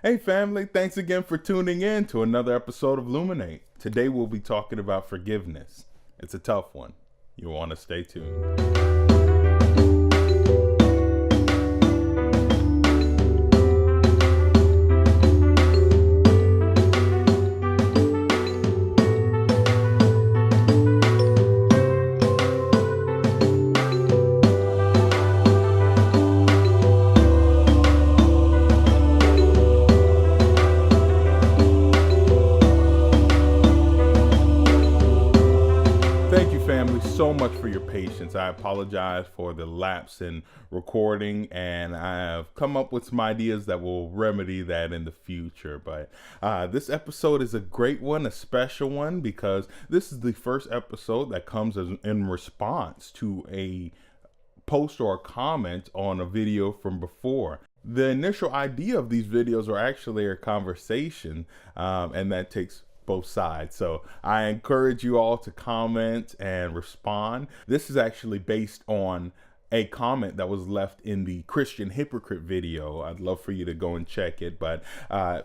Hey family, thanks again for tuning in to another episode of Luminate. Today we'll be talking about forgiveness. It's a tough one. You'll want to stay tuned. Thank you, family, so much for your patience. I apologize for the lapse in recording, and I have come up with some ideas that will remedy that in the future. But this episode is a great one, a special one, because this is the first episode that comes in response to a post or a comment on a video from before. The initial idea of these videos are actually a conversation, and that takes both sides. So I encourage you all to comment and respond. This is actually based on a comment that was left in the Christian Hypocrite video. I'd love for you to go and check it, but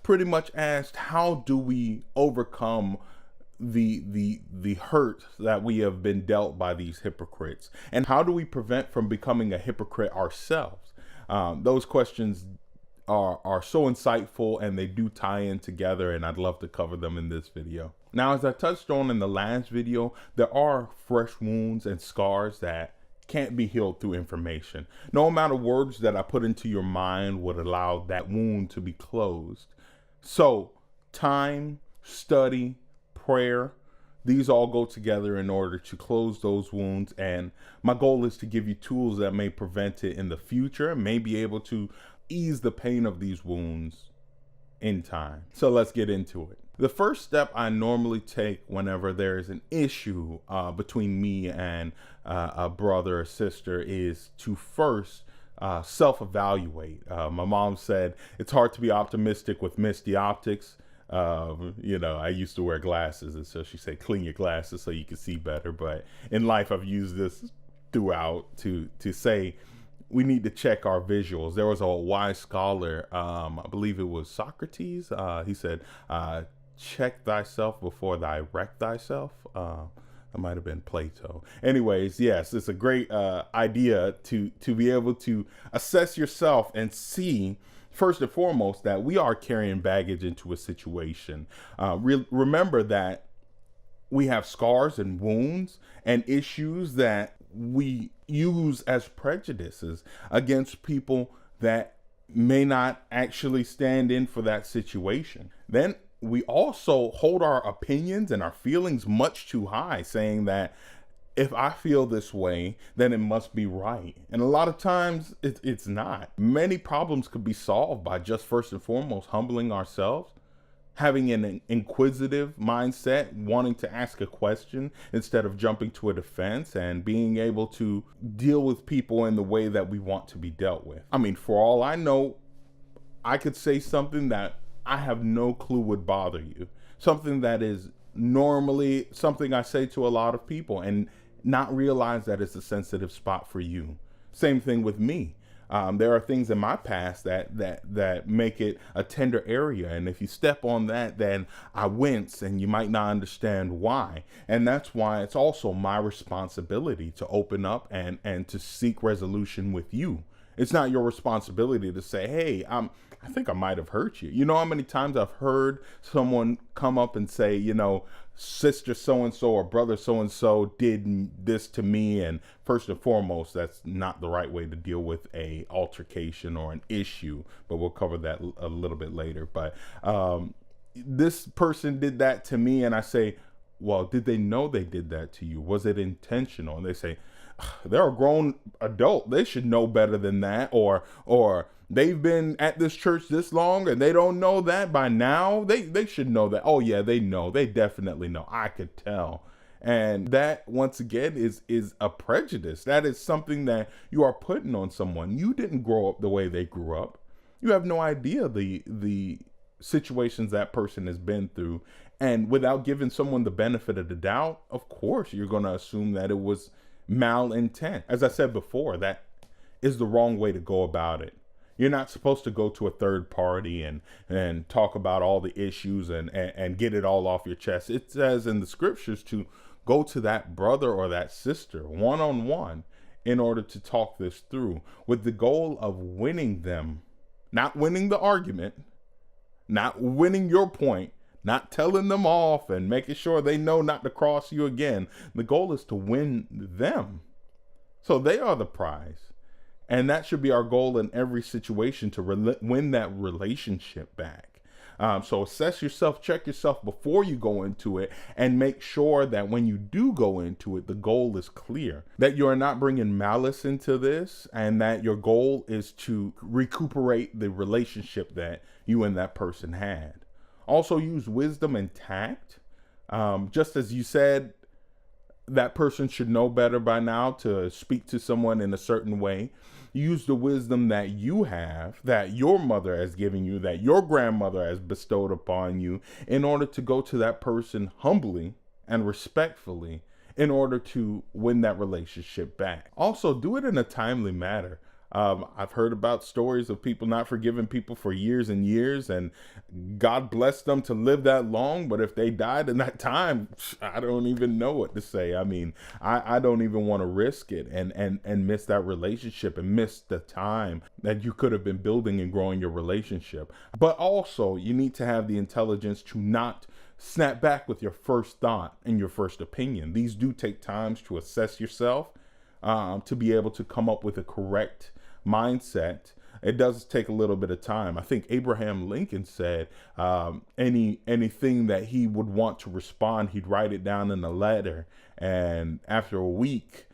pretty much asked, how do we overcome the hurt that we have been dealt by these hypocrites, and how do we prevent from becoming a hypocrite ourselves? Those questions are so insightful, and they do tie in together, and I'd love to cover them in this video. Now, as I touched on in the last video, there are fresh wounds and scars that can't be healed through information. No amount of words that I put into your mind would allow that wound to be closed. So time, study, prayer, these all go together in order to close those wounds. And my goal is to give you tools that may prevent it in the future and may be able to ease the pain of these wounds in time. So let's get into it. The first step I normally take whenever there is an issue between me and a brother or sister is to first self-evaluate. My mom said it's hard to be optimistic with misty optics. I used to wear glasses, and so she said clean your glasses so you can see better. But in life, I've used this throughout to say we need to check our visuals. There was a wise scholar, I believe it was Socrates. He said, check thyself before thy wreck thyself. That might have been Plato. Anyways, yes, it's a great idea to be able to assess yourself and see, first and foremost, that we are carrying baggage into a situation. Remember that we have scars and wounds and issues that we use as prejudices against people that may not actually stand in for that situation. Then we also hold our opinions and our feelings much too high, saying that if I feel this way, then it must be right. And a lot of times it's not. Many problems could be solved by just first and foremost humbling ourselves, having an inquisitive mindset, wanting to ask a question instead of jumping to a defense, and being able to deal with people in the way that we want to be dealt with. I mean, for all I know, I could say something that I have no clue would bother you. Something that is normally something I say to a lot of people and not realize that it's a sensitive spot for you. Same thing with me. There are things in my past that make it a tender area. And if you step on that, then I wince, and you might not understand why. And that's why it's also my responsibility to open up and to seek resolution with you. It's not your responsibility to say, hey, I think I might have hurt you. You know how many times I've heard someone come up and say, sister so-and-so or brother so-and-so did this to me. And first and foremost, that's not the right way to deal with a altercation or an issue, but we'll cover that a little bit later. But this person did that to me, and I say, well, did they know they did that to you? Was it intentional? And they say, they're a grown adult, they should know better than that, or they've been at this church this long and they don't know that by now. They should know that. Oh yeah, they know. They definitely know. I could tell. And that, once again, is a prejudice. That is something that you are putting on someone. You didn't grow up the way they grew up. You have no idea the situations that person has been through. And without giving someone the benefit of the doubt, of course, you're going to assume that it was malintent. As I said before, that is the wrong way to go about it. You're not supposed to go to a third party and talk about all the issues and get it all off your chest. It says in the scriptures to go to that brother or that sister one-on-one in order to talk this through with the goal of winning them, not winning the argument, not winning your point, not telling them off and making sure they know not to cross you again. The goal is to win them. So they are the prize. And that should be our goal in every situation, to win that relationship back. So assess yourself, check yourself before you go into it, and make sure that when you do go into it, the goal is clear, that you are not bringing malice into this, and that your goal is to recuperate the relationship that you and that person had. Also use wisdom and tact. Just as you said, that person should know better by now to speak to someone in a certain way. Use the wisdom that you have, that your mother has given you, that your grandmother has bestowed upon you, in order to go to that person humbly and respectfully in order to win that relationship back. Also, do it in a timely manner. I've heard about stories of people not forgiving people for years and years, and God bless them to live that long. But if they died in that time, I don't even know what to say. I mean, I don't even want to risk it and miss that relationship and miss the time that you could have been building and growing your relationship. But also, you need to have the intelligence to not snap back with your first thought and your first opinion. These do take times to assess yourself, to be able to come up with a correct mindset. It does take a little bit of time. I think Abraham Lincoln said anything that he would want to respond, he'd write it down in a letter, and after a week,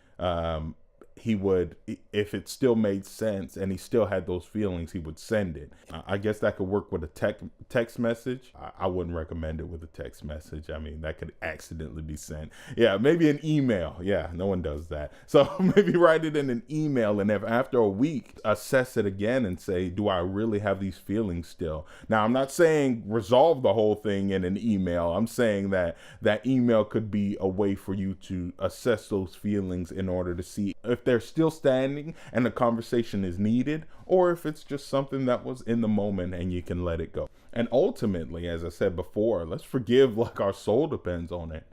he would, if it still made sense and he still had those feelings, he would send it. I guess that could work with a text message. I wouldn't recommend it with a text message. I mean, that could accidentally be sent. Yeah, maybe an email. Yeah, no one does that. So maybe write it in an email, and if after a week, assess it again and say, do I really have these feelings still? Now, I'm not saying resolve the whole thing in an email. I'm saying that that email could be a way for you to assess those feelings in order to see if they're still standing and the conversation is needed, or if it's just something that was in the moment and you can let it go. And ultimately, as I said before, let's forgive like our soul depends on it,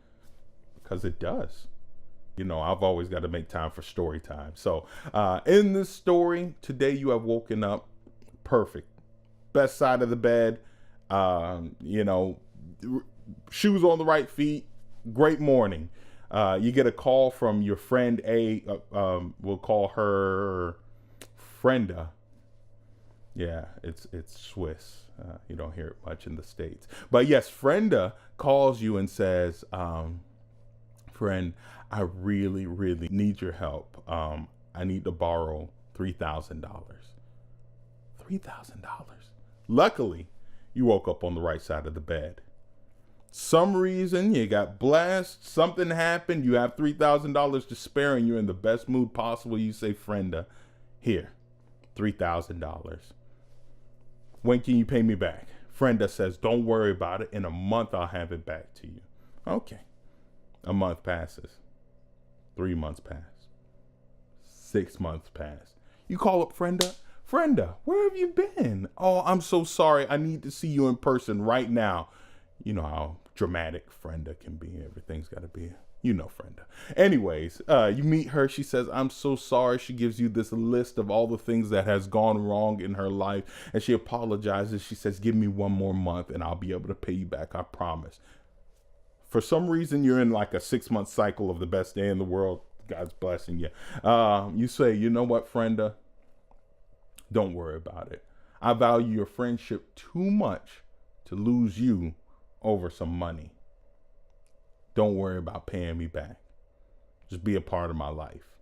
because it does. You know, I've always got to make time for story time. So in this story today, you have woken up perfect, best side of the bed, you know, shoes on the right feet, great morning. You get a call from your friend A, we'll call her Frenda. Yeah, it's Swiss. You don't hear it much in the States. But yes, Frenda calls you and says, friend, I really, really need your help. I need to borrow $3,000. $3,000. Luckily, you woke up on the right side of the bed. Some reason you got blessed, something happened, you have $3,000 to spare, and you're in the best mood possible. You say, Frenda, here, $3,000. When can you pay me back? Frenda says, don't worry about it. In a month, I'll have it back to you. Okay. A month passes. 3 months pass. 6 months pass. You call up Frenda. Frenda, where have you been? Oh, I'm so sorry. I need to see you in person right now. You know how dramatic Frenda can be. Everything's got to be, you know, Frenda. Anyways, you meet her. She says, I'm so sorry. She gives you this list of all the things that has gone wrong in her life. And she apologizes. She says, give me 1 more month and I'll be able to pay you back. I promise. For some reason, you're in like a 6-month cycle of the best day in the world. God's blessing you. You say, you know what, Frenda? Don't worry about it. I value your friendship too much to lose you over some money. Don't worry about paying me back. Just be a part of my life.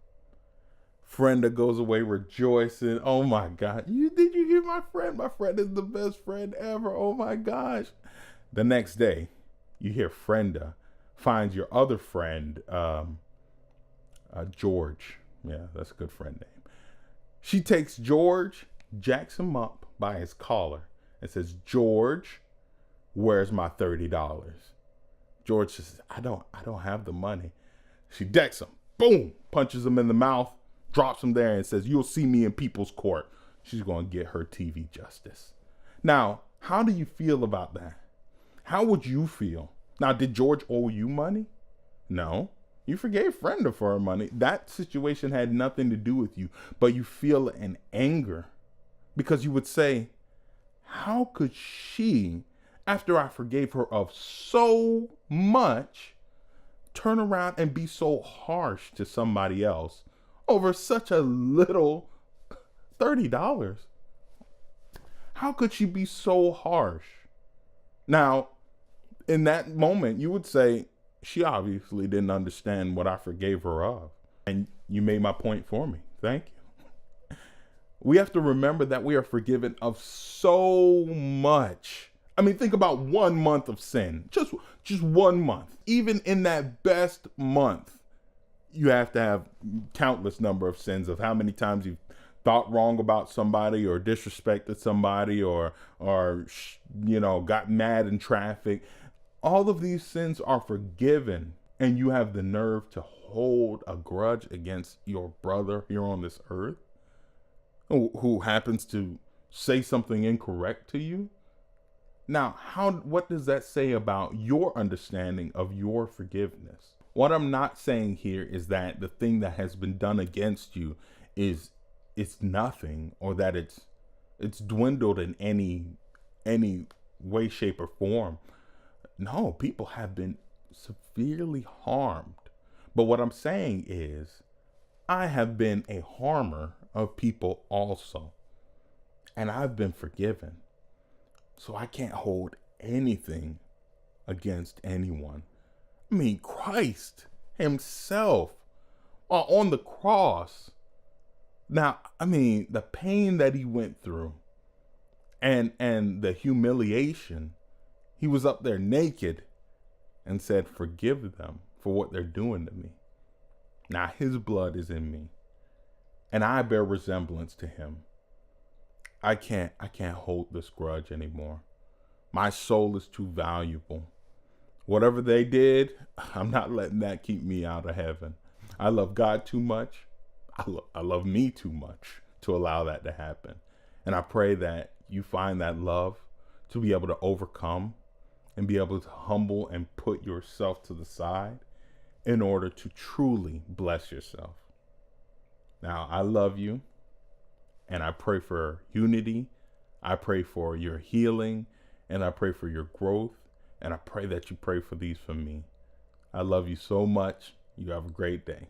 Frenda goes away rejoicing. Oh my God. Did you hear my friend? My friend is the best friend ever. Oh my gosh. The next day, you hear Frenda finds your other friend, George. Yeah, that's a good friend name. She takes George, jacks him up by his collar, and says, George, where's my $30? George says, I don't have the money. She decks him, boom, punches him in the mouth, drops him there and says, you'll see me in people's court. she's going to get her TV justice. Now, how do you feel about that? How would you feel? Now, did George owe you money? No. You forgave Brenda for her money. That situation had nothing to do with you, but you feel an anger because you would say, how could she, after I forgave her of so much, turn around and be so harsh to somebody else over such a little $30? How could she be so harsh? Now, in that moment, you would say, she obviously didn't understand what I forgave her of. And you made my point for me. Thank you. We have to remember that we are forgiven of so much. I mean, think about 1 month of sin. Just 1 month. Even in that best month, you have to have countless number of sins of how many times you've thought wrong about somebody or disrespected somebody or got mad in traffic. All of these sins are forgiven, and you have the nerve to hold a grudge against your brother here on this earth who happens to say something incorrect to you. Now, what does that say about your understanding of your forgiveness? What I'm not saying here is that the thing that has been done against you is nothing, or that it's dwindled in any way, shape, or form. No, people have been severely harmed. But what I'm saying is, I have been a harmer of people also. And I've been forgiven. So I can't hold anything against anyone. I mean, Christ himself on the cross. Now, I mean, the pain that he went through and the humiliation. He was up there naked and said, forgive them for what they're doing to me. Now his blood is in me and I bear resemblance to him. I can't hold this grudge anymore. My soul is too valuable. Whatever they did, I'm not letting that keep me out of heaven. I love God too much. I love me too much to allow that to happen. And I pray that you find that love to be able to overcome and be able to humble and put yourself to the side in order to truly bless yourself. Now, I love you, and I pray for unity. I pray for your healing, and I pray for your growth, and I pray that you pray for these for me. I love you so much. You have a great day.